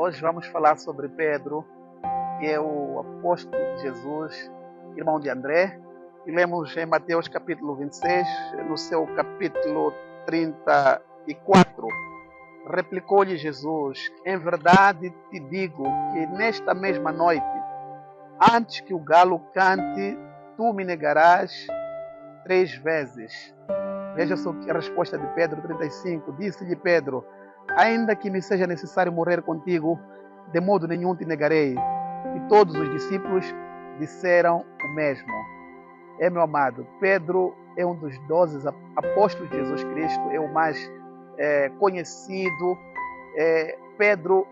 Hoje vamos falar sobre Pedro, que é o apóstolo de Jesus, irmão de André. E lemos em Mateus capítulo 26, no seu capítulo 34. Replicou-lhe Jesus: em verdade te digo que nesta mesma noite, antes que o galo cante, tu me negarás 3 vezes. Veja só que a resposta de Pedro 35. Disse-lhe Pedro: ainda que me seja necessário morrer contigo, de modo nenhum te negarei. E todos os discípulos disseram o mesmo. Meu amado, Pedro é um dos 12 apóstolos de Jesus Cristo, é o mais conhecido. Pedro,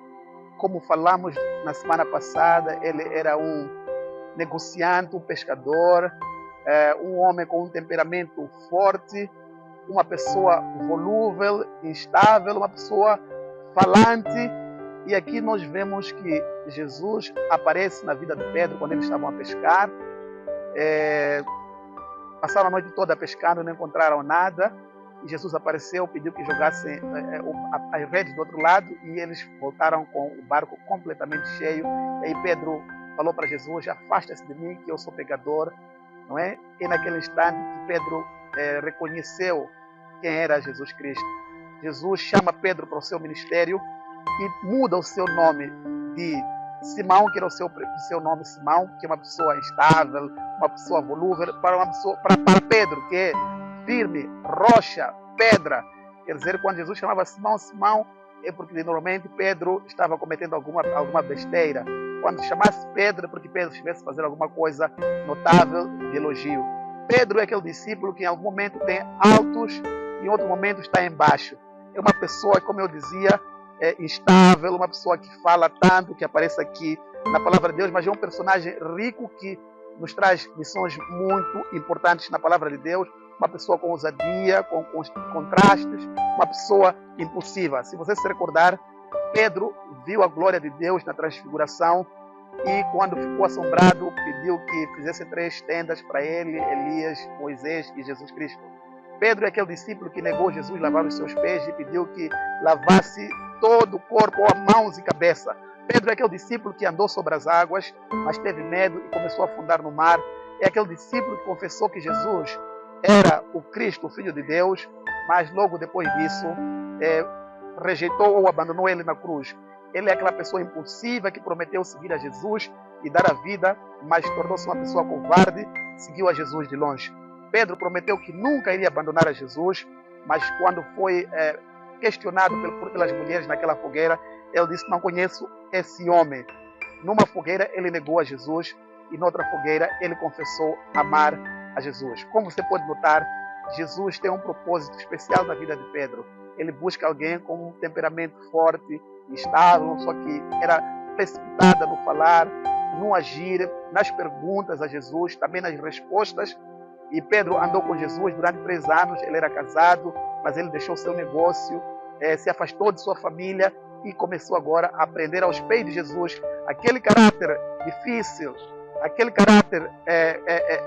como falamos na semana passada, ele era um negociante, um pescador, um homem com um temperamento forte, uma pessoa volúvel, instável, uma pessoa falante. E aqui nós vemos que Jesus aparece na vida de Pedro quando eles estavam a pescar. Passaram a noite toda pescando, não encontraram nada. E Jesus apareceu, pediu que jogassem as redes do outro lado, e eles voltaram com o barco completamente cheio. E aí Pedro falou para Jesus: afasta-se de mim, que eu sou pecador. Não é? E naquele instante que Pedro reconheceu quem era Jesus Cristo, Jesus chama Pedro para o seu ministério e muda o seu nome de Simão, que era o seu nome Simão, que é uma pessoa estável, uma pessoa volúvel, para Pedro, que é firme, rocha, pedra. Quer dizer, quando Jesus chamava Simão, Simão, é porque normalmente Pedro estava cometendo alguma besteira. Quando chamasse Pedro, é porque Pedro estivesse fazendo alguma coisa notável de elogio. Pedro é aquele discípulo que em algum momento tem altos e em outro momento está embaixo. É uma pessoa, como eu dizia, instável, uma pessoa que fala tanto, que aparece aqui na palavra de Deus, mas é um personagem rico que nos traz lições muito importantes na palavra de Deus. Uma pessoa com ousadia, com contrastes, uma pessoa impulsiva. Se você se recordar, Pedro viu a glória de Deus na transfiguração e quando ficou assombrado, pediu que fizesse 3 tendas para ele, Elias, Moisés e Jesus Cristo. Pedro é aquele discípulo que negou Jesus lavar os seus pés e pediu que lavasse todo o corpo, mãos e cabeça. Pedro é aquele discípulo que andou sobre as águas, mas teve medo e começou a afundar no mar. É aquele discípulo que confessou que Jesus era o Cristo, o Filho de Deus, mas logo depois disso rejeitou ou abandonou ele na cruz. Ele é aquela pessoa impulsiva que prometeu seguir a Jesus e dar a vida, mas tornou-se uma pessoa covarde, seguiu a Jesus de longe. Pedro prometeu que nunca iria abandonar a Jesus, mas quando foi questionado pelas mulheres naquela fogueira, ele disse: não conheço esse homem. Numa fogueira ele negou a Jesus e noutra fogueira ele confessou amar a Jesus. Como você pode notar, Jesus tem um propósito especial na vida de Pedro. Ele busca alguém com um temperamento forte, estável, só que era precipitada no falar, no agir, nas perguntas a Jesus, também nas respostas. E Pedro andou com Jesus durante 3 anos. Ele era casado, mas ele deixou seu negócio, se afastou de sua família e começou agora a aprender aos pés de Jesus. Aquele caráter difícil, aquele caráter,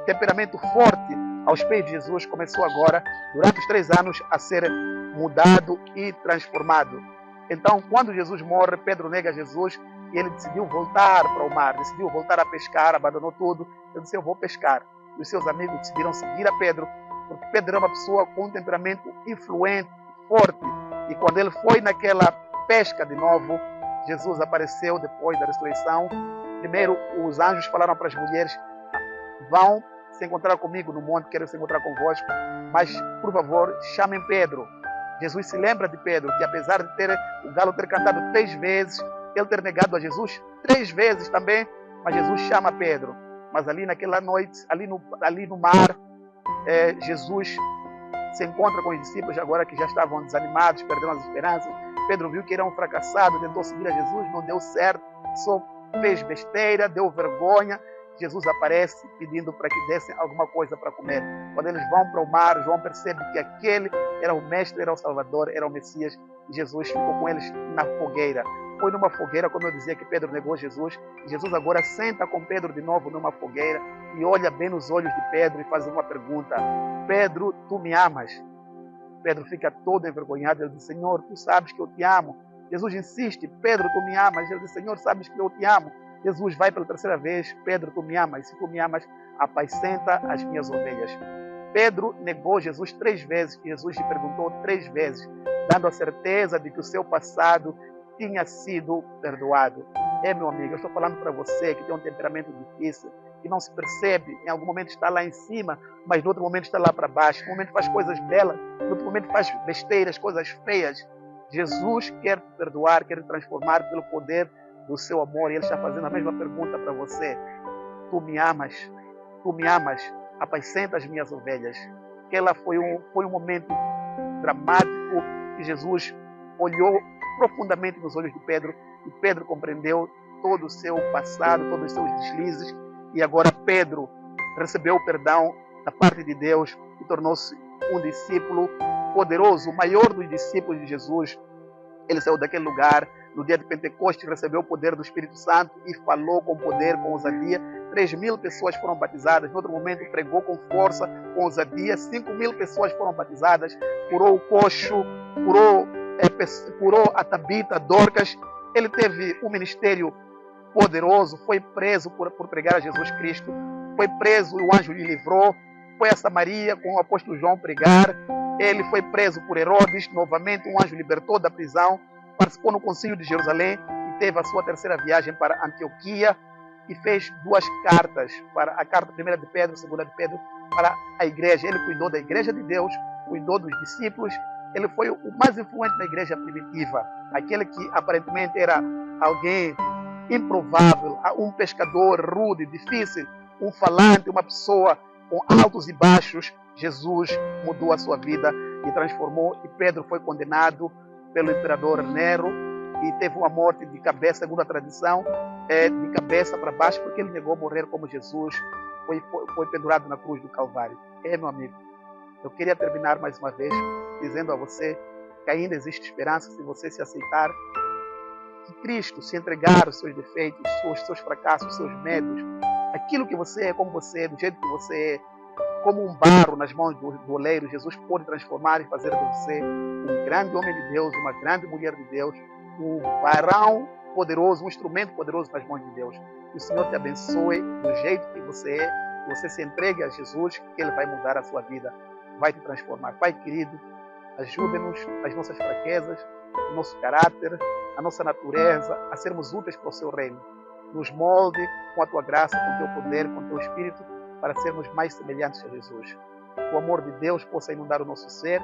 temperamento forte aos pés de Jesus começou agora, durante os 3 anos, a ser mudado e transformado. Então, quando Jesus morre, Pedro nega Jesus e ele decidiu voltar para o mar, decidiu voltar a pescar, abandonou tudo. Ele disse: eu vou pescar. E os seus amigos decidiram seguir a Pedro, porque Pedro era uma pessoa com um temperamento influente, forte. E quando ele foi naquela pesca de novo, Jesus apareceu depois da ressurreição. Primeiro, os anjos falaram para as mulheres: vão se encontrar comigo no monte, quero se encontrar convosco, mas, por favor, chamem Pedro. Jesus se lembra de Pedro, que apesar de o galo ter cantado 3 vezes, ele ter negado a Jesus 3 vezes também, mas Jesus chama Pedro. Mas ali naquela noite, ali no mar, Jesus se encontra com os discípulos, agora que já estavam desanimados, perderam as esperanças. Pedro viu que era um fracassado, tentou seguir a Jesus, não deu certo, só fez besteira, deu vergonha. Jesus aparece pedindo para que dessem alguma coisa para comer. Quando eles vão para o mar, João percebe que aquele era o Mestre, era o Salvador, era o Messias. E Jesus ficou com eles na fogueira. Foi numa fogueira, como eu dizia, que Pedro negou Jesus. Jesus agora senta com Pedro de novo numa fogueira e olha bem nos olhos de Pedro e faz uma pergunta: Pedro, tu me amas? Pedro fica todo envergonhado. Ele diz: Senhor, tu sabes que eu te amo. Jesus insiste, Pedro, tu me amas? Ele diz, Senhor, sabes que eu te amo. Jesus vai pela terceira vez, Pedro, tu me amas? Se tu me amas, apacenta as minhas ovelhas. Pedro negou Jesus 3 vezes, Jesus lhe perguntou 3 vezes, dando a certeza de que o seu passado tinha sido perdoado. Meu amigo, eu estou falando para você que tem um temperamento difícil, que não se percebe, em algum momento está lá em cima, mas no outro momento está lá para baixo, no momento faz coisas belas, no outro momento faz besteiras, coisas feias. Jesus quer te perdoar, quer te transformar pelo poder do seu amor, e Ele está fazendo a mesma pergunta para você. Tu me amas? Tu me amas? Apacenta as minhas ovelhas. Aquela foi um momento dramático que Jesus olhou profundamente nos olhos de Pedro e Pedro compreendeu todo o seu passado, todos os seus deslizes, e agora Pedro recebeu o perdão da parte de Deus e tornou-se um discípulo poderoso, o maior dos discípulos de Jesus. Ele saiu daquele lugar no dia de Pentecostes, recebeu o poder do Espírito Santo e falou com poder, com ousadia. 3.000 pessoas foram batizadas. No outro momento, pregou com força, com ousadia. 5.000 pessoas foram batizadas. Curou o coxo, curou a Tabita, Dorcas. Ele teve um ministério poderoso. Foi preso por pregar a Jesus Cristo. Foi preso e o anjo lhe livrou. Foi a Samaria com o apóstolo João pregar. Ele foi preso por Herodes. Novamente, um anjo libertou da prisão. Participou no Concílio de Jerusalém e teve a sua terceira viagem para Antioquia e fez 2 cartas, para a carta primeira de Pedro, segunda de Pedro, para a igreja. Ele cuidou da igreja de Deus, cuidou dos discípulos. Ele foi o mais influente na igreja primitiva, aquele que aparentemente era alguém improvável, um pescador rude, difícil, um falante, uma pessoa com altos e baixos. Jesus mudou a sua vida e transformou, e Pedro foi condenado pelo imperador Nero e teve uma morte de cabeça, segundo a tradição, de cabeça para baixo, porque ele negou morrer como Jesus, foi pendurado na cruz do Calvário. Meu amigo, eu queria terminar mais uma vez dizendo a você que ainda existe esperança se você se aceitar, que Cristo se entregar os seus defeitos, os seus fracassos, os seus medos, aquilo que você é, como você é, do jeito que você é, como um barro nas mãos do oleiro, Jesus pode transformar e fazer de você um grande homem de Deus, uma grande mulher de Deus, um varão poderoso, um instrumento poderoso nas mãos de Deus. Que o Senhor te abençoe do jeito que você é, que você se entregue a Jesus, que Ele vai mudar a sua vida, vai te transformar. Pai querido, ajude-nos nas nossas fraquezas, no nosso caráter, a nossa natureza, a sermos úteis para o Seu reino. Nos molde com a Tua graça, com o Teu poder, com o Teu Espírito, para sermos mais semelhantes a Jesus. O amor de Deus possa inundar o nosso ser,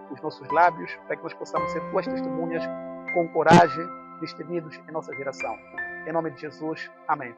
os nossos lábios, para que nós possamos ser Tuas testemunhas com coragem, destemidos em nossa geração. Em nome de Jesus, amém.